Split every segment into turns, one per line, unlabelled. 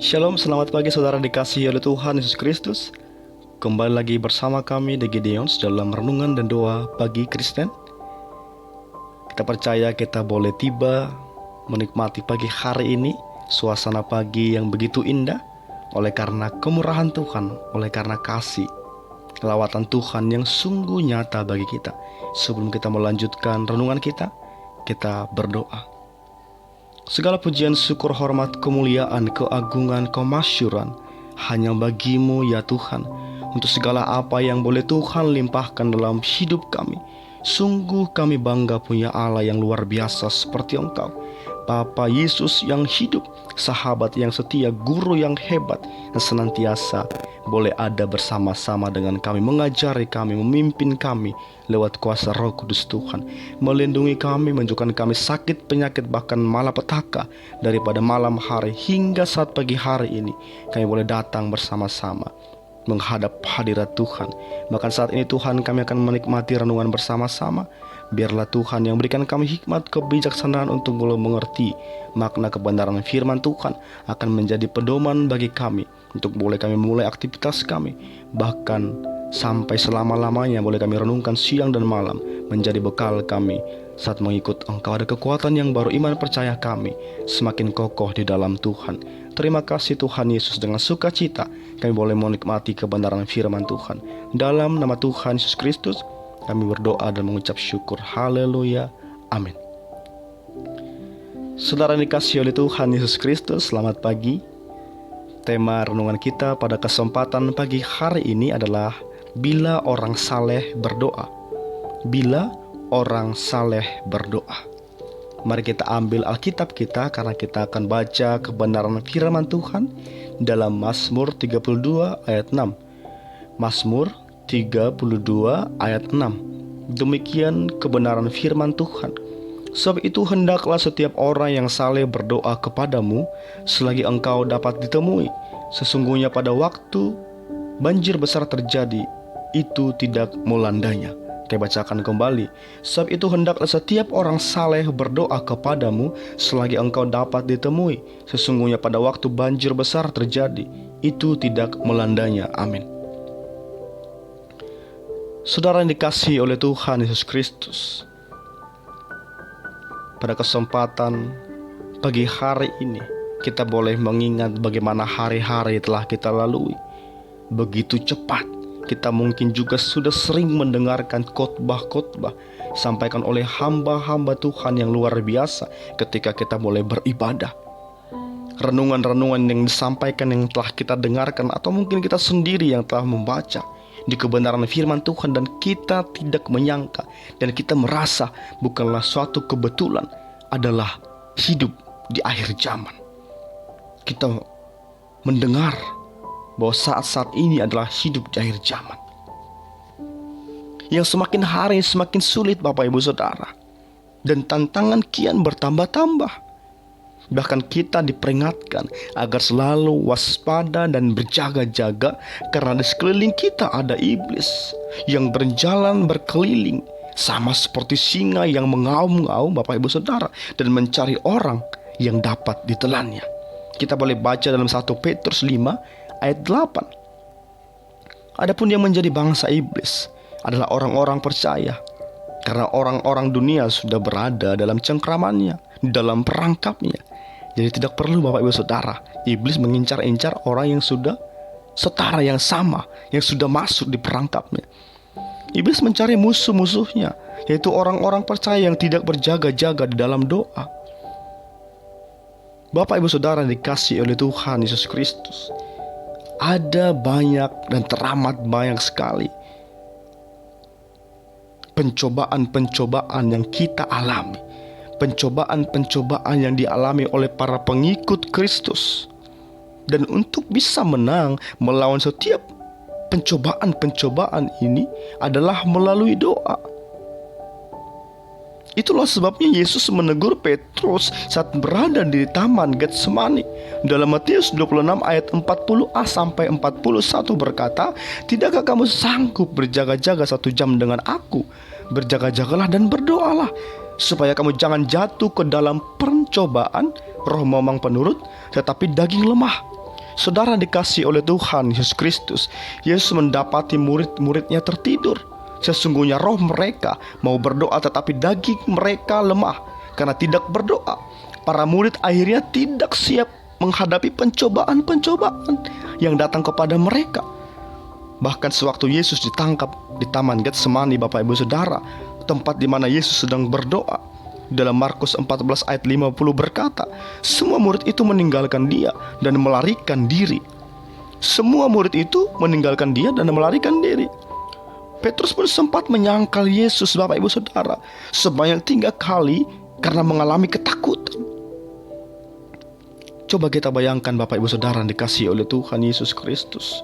Shalom, selamat pagi saudara dikasihi oleh Tuhan Yesus Kristus. Kembali lagi bersama kami The Gideons dalam renungan dan doa pagi Kristen. Kita percaya kita boleh tiba menikmati pagi hari ini, suasana pagi yang begitu indah, oleh karena kemurahan Tuhan, oleh karena kasih, lawatan Tuhan yang sungguh nyata bagi kita. Sebelum kita melanjutkan renungan kita berdoa. Segala pujian, syukur, hormat, kemuliaan, keagungan, kemasyuran hanya bagimu ya Tuhan. Untuk segala apa yang boleh Tuhan limpahkan dalam hidup kami. Sungguh kami bangga punya Allah yang luar biasa seperti Engkau, Bapa Yesus yang hidup, sahabat yang setia, guru yang hebat, yang senantiasa boleh ada bersama-sama dengan kami, mengajari kami, memimpin kami lewat kuasa Roh Kudus Tuhan, melindungi kami, menunjukkan kami sakit, penyakit, bahkan malapetaka daripada malam hari hingga saat pagi hari ini kami boleh datang bersama-sama menghadap hadirat Tuhan. Bahkan saat ini Tuhan, kami akan menikmati renungan bersama-sama. Biarlah Tuhan yang berikan kami hikmat kebijaksanaan untuk boleh mengerti makna kebenaran firman Tuhan, akan menjadi pedoman bagi kami untuk boleh kami memulai aktivitas kami, bahkan sampai selama-lamanya boleh kami renungkan siang dan malam, menjadi bekal kami saat mengikut Engkau. Ada kekuatan yang baru, iman percaya kami semakin kokoh di dalam Tuhan. Terima kasih Tuhan Yesus, dengan sukacita kami boleh menikmati kebenaran firman Tuhan. Dalam nama Tuhan Yesus Kristus kami berdoa dan mengucap syukur. Haleluya, amin. Saudara dikasihi oleh Tuhan Yesus Kristus, selamat pagi. Tema renungan kita pada kesempatan pagi hari ini adalah bila orang saleh berdoa. Bila orang saleh berdoa. Mari kita ambil Alkitab kita, karena kita akan baca kebenaran firman Tuhan dalam Mazmur 32 ayat 6. Mazmur 32 ayat 6. Demikian kebenaran firman Tuhan. Sebab itu hendaklah setiap orang yang saleh berdoa kepadamu selagi engkau dapat ditemui. Sesungguhnya pada waktu banjir besar terjadi, itu tidak melandanya. Saya bacakan kembali. Sebab itu hendaklah setiap orang saleh berdoa kepadamu selagi engkau dapat ditemui. Sesungguhnya pada waktu banjir besar terjadi, itu tidak melandanya. Amin. Saudara yang dikasihi oleh Tuhan Yesus Kristus, pada kesempatan pagi hari ini kita boleh mengingat bagaimana hari-hari telah kita lalui. Begitu cepat. Kita mungkin juga sudah sering mendengarkan khotbah-khotbah sampaikan oleh hamba-hamba Tuhan yang luar biasa ketika kita mulai beribadah. Renungan-renungan yang disampaikan yang telah kita dengarkan, atau mungkin kita sendiri yang telah membaca di kebenaran firman Tuhan, dan kita tidak menyangka dan kita merasa bukanlah suatu kebetulan adalah hidup di akhir zaman. Kita mendengar bahwa saat-saat ini adalah hidup di akhir zaman yang semakin hari semakin sulit, Bapak Ibu Saudara, dan tantangan kian bertambah-tambah. Bahkan kita diperingatkan agar selalu waspada dan berjaga-jaga, karena di sekeliling kita ada iblis yang berjalan berkeliling sama seperti singa yang mengaum-ngaum, Bapak Ibu Saudara, dan mencari orang yang dapat ditelannya. Kita boleh baca dalam 1 Petrus 5 ayat 8. Adapun yang menjadi bangsa iblis adalah orang-orang percaya, karena orang-orang dunia sudah berada dalam cengkramannya, dalam perangkapnya. Jadi tidak perlu, Bapak Ibu Saudara, iblis mengincar-incar orang yang sudah setara, yang sama, yang sudah masuk di perangkapnya. Iblis mencari musuh-musuhnya, yaitu orang-orang percaya yang tidak berjaga-jaga di dalam doa. Bapak Ibu Saudara dikasihi oleh Tuhan Yesus Kristus, ada banyak dan teramat banyak sekali pencobaan-pencobaan yang kita alami. Pencobaan-pencobaan yang dialami oleh para pengikut Kristus. Dan untuk bisa menang melawan setiap pencobaan-pencobaan ini adalah melalui doa. Itulah sebabnya Yesus menegur Petrus saat berada di taman Getsemani. Dalam Matius 26 ayat 40a sampai 41 berkata, "Tidakkah kamu sanggup berjaga-jaga 1 jam dengan aku? Berjaga-jagalah dan berdoalah, supaya kamu jangan jatuh ke dalam pencobaan. Roh memang penurut, tetapi daging lemah." Saudara dikasih oleh Tuhan Yesus Kristus, Yesus mendapati murid-muridnya tertidur. Sesungguhnya roh mereka mau berdoa, tetapi daging mereka lemah karena tidak berdoa. Para murid akhirnya tidak siap menghadapi pencobaan-pencobaan yang datang kepada mereka. Bahkan sewaktu Yesus ditangkap di Taman Getsemani, Bapak Ibu Saudara, tempat di mana Yesus sedang berdoa, dalam Markus 14 ayat 50 berkata, semua murid itu meninggalkan dia dan melarikan diri. Semua murid itu meninggalkan dia dan melarikan diri. Petrus pun sempat menyangkal Yesus, Bapak Ibu Saudara, sebanyak 3 kali karena mengalami ketakutan. Coba kita bayangkan, Bapak Ibu Saudara yang dikasihi oleh Tuhan Yesus Kristus,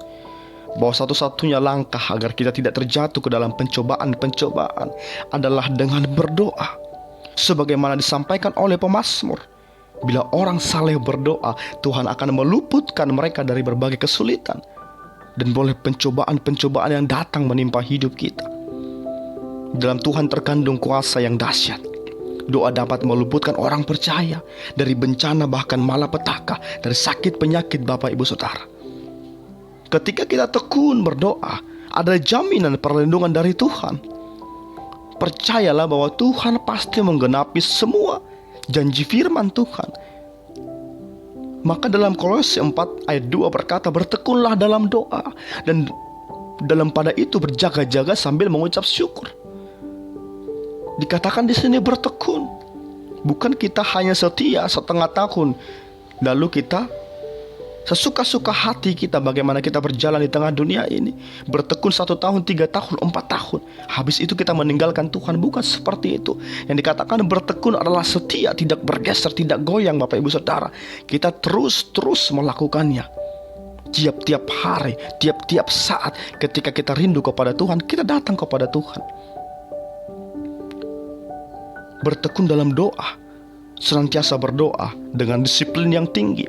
bahwa satu-satunya langkah agar kita tidak terjatuh ke dalam pencobaan-pencobaan adalah dengan berdoa. Sebagaimana disampaikan oleh pemazmur, bila orang saleh berdoa, Tuhan akan meluputkan mereka dari berbagai kesulitan. Dan boleh pencobaan-pencobaan yang datang menimpa hidup kita, dalam Tuhan terkandung kuasa yang dahsyat. Doa dapat meluputkan orang percaya dari bencana, bahkan malapetaka, dari sakit penyakit, Bapak Ibu Saudara. Ketika kita tekun berdoa, ada jaminan perlindungan dari Tuhan. Percayalah bahwa Tuhan pasti menggenapi semua janji firman Tuhan. Maka dalam Kolose 4 ayat 2 berkata, bertekunlah dalam doa, dan dalam pada itu berjaga-jaga sambil mengucap syukur. Dikatakan di sini bertekun, bukan kita hanya setia setengah tahun lalu kita sesuka-suka hati kita bagaimana kita berjalan di tengah dunia ini, bertekun 1 tahun, 3 tahun, 4 tahun, habis itu kita meninggalkan Tuhan. Bukan seperti itu. Yang dikatakan bertekun adalah setia, tidak bergeser, tidak goyang, Bapak Ibu Saudara. Kita terus melakukannya. Tiap-tiap hari, tiap-tiap saat, ketika kita rindu kepada Tuhan, kita datang kepada Tuhan. Bertekun dalam doa, senantiasa berdoa dengan disiplin yang tinggi,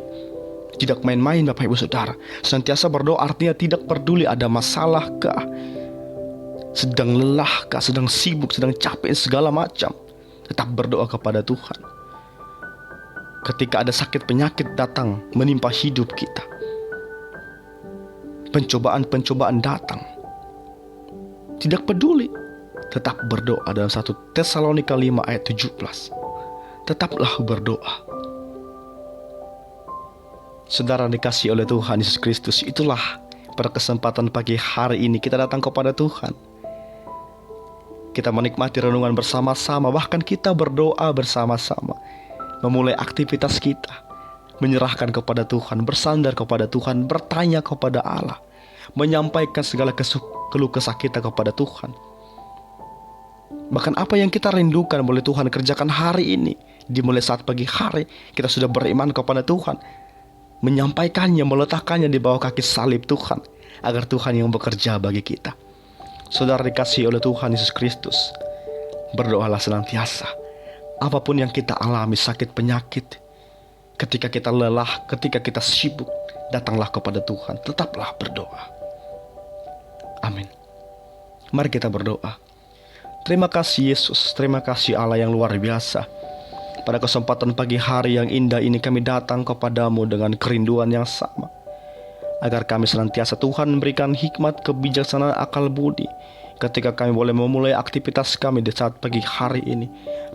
tidak main-main, Bapak Ibu Saudara. Senantiasa berdoa artinya tidak peduli ada masalah kah, sedang lelah kah, sedang sibuk, sedang capek, segala macam, tetap berdoa kepada Tuhan. Ketika ada sakit penyakit datang menimpa hidup kita, pencobaan-pencobaan datang, tidak peduli, tetap berdoa. Dalam 1 Tesalonika 5 ayat 17, tetaplah berdoa. Saudara dikasihi oleh Tuhan Yesus Kristus, itulah pada kesempatan pagi hari ini kita datang kepada Tuhan. Kita menikmati renungan bersama-sama, bahkan kita berdoa bersama-sama, memulai aktivitas kita, menyerahkan kepada Tuhan, bersandar kepada Tuhan, bertanya kepada Allah, menyampaikan segala keluh kesah kita kepada Tuhan. Bahkan apa yang kita rindukan boleh Tuhan kerjakan hari ini. Dimulai saat pagi hari kita sudah beriman kepada Tuhan, menyampaikannya, meletakkannya di bawah kaki salib Tuhan, agar Tuhan yang bekerja bagi kita. Saudara dikasihi oleh Tuhan Yesus Kristus, berdoalah senantiasa. Apapun yang kita alami, sakit penyakit, ketika kita lelah, ketika kita sibuk, datanglah kepada Tuhan, tetaplah berdoa. Amin. Mari kita berdoa. Terima kasih Yesus, terima kasih Allah yang luar biasa. Pada kesempatan pagi hari yang indah ini kami datang kepadamu dengan kerinduan yang sama, agar kami senantiasa Tuhan memberikan hikmat, kebijaksanaan, akal budi ketika kami boleh memulai aktivitas kami di saat pagi hari ini.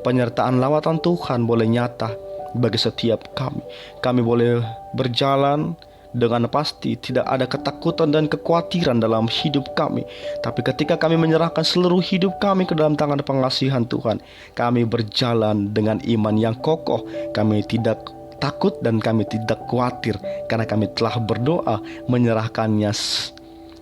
Penyertaan lawatan Tuhan boleh nyata bagi setiap kami. Kami boleh berjalan dengan pasti, tidak ada ketakutan dan kekhawatiran dalam hidup kami. Tapi ketika kami menyerahkan seluruh hidup kami ke dalam tangan pengasihan Tuhan, kami berjalan dengan iman yang kokoh. Kami tidak takut dan kami tidak khawatir, karena kami telah berdoa menyerahkannya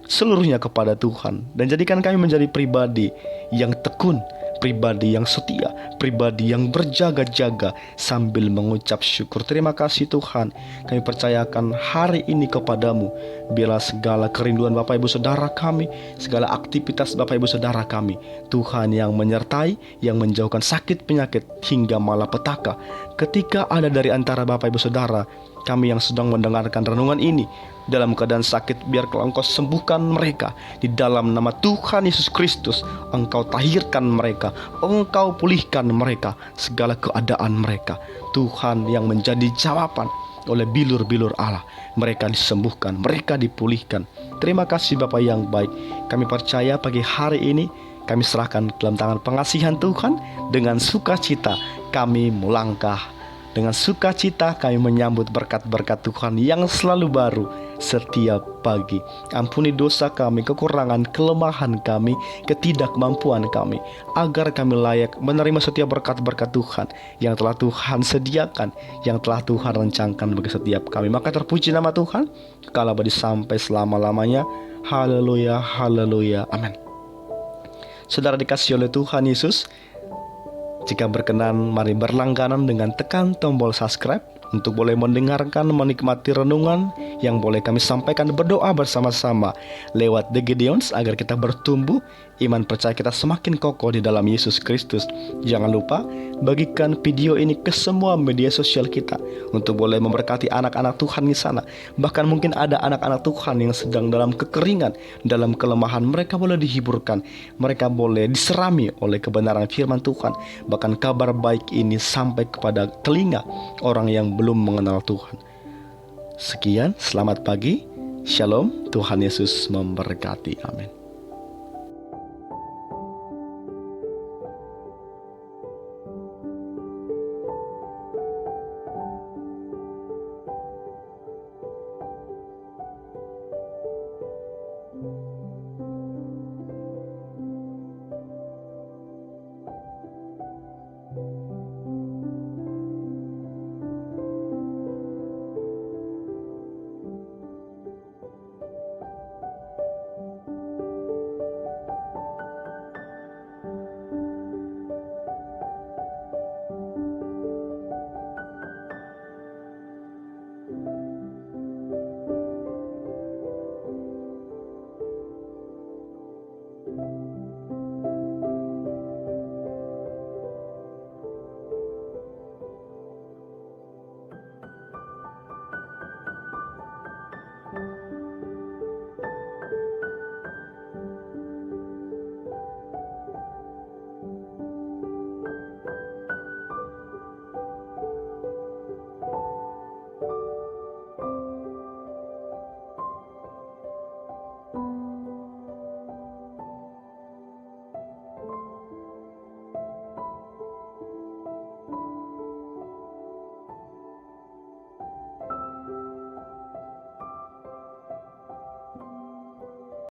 seluruhnya kepada Tuhan. Dan jadikan kami menjadi pribadi yang tekun, pribadi yang setia, pribadi yang berjaga-jaga sambil mengucap syukur. Terima kasih Tuhan, kami percayakan hari ini kepadamu. Biarlah segala kerinduan Bapak Ibu Saudara kami, segala aktivitas Bapak Ibu Saudara kami, Tuhan yang menyertai, yang menjauhkan sakit penyakit hingga malapetaka. Ketika ada dari antara Bapak Ibu Saudara kami yang sedang mendengarkan renungan ini dalam keadaan sakit, biarlah Engkau sembuhkan mereka. Di dalam nama Tuhan Yesus Kristus, Engkau tahirkan mereka, Engkau pulihkan mereka, segala keadaan mereka. Tuhan yang menjadi jawaban oleh bilur-bilur Allah. Mereka disembuhkan, mereka dipulihkan. Terima kasih Bapa yang baik. Kami percaya pagi hari ini kami serahkan dalam tangan pengasihan Tuhan. Dengan sukacita kami melangkah. Dengan sukacita kami menyambut berkat-berkat Tuhan yang selalu baru setiap pagi. Ampuni dosa kami, kekurangan, kelemahan kami, ketidakmampuan kami, agar kami layak menerima setiap berkat-berkat Tuhan yang telah Tuhan sediakan, yang telah Tuhan rencangkan bagi setiap kami. Maka terpuji nama Tuhan, kala abadi sampai selama-lamanya. Haleluya, haleluya, amin. Saudara dikasihi oleh Tuhan Yesus, jika berkenan, mari berlangganan dengan tekan tombol subscribe untuk boleh mendengarkan, menikmati renungan yang boleh kami sampaikan, berdoa bersama-sama lewat The Gideons agar kita bertumbuh, iman percaya kita semakin kokoh di dalam Yesus Kristus. Jangan lupa bagikan video ini ke semua media sosial kita untuk boleh memberkati anak-anak Tuhan di sana. Bahkan mungkin ada anak-anak Tuhan yang sedang dalam kekeringan, dalam kelemahan, mereka boleh dihiburkan, mereka boleh diserami oleh kebenaran firman Tuhan. Bahkan kabar baik ini sampai kepada telinga orang yang belum mengenal Tuhan. Sekian, selamat pagi, shalom, Tuhan Yesus memberkati, amin.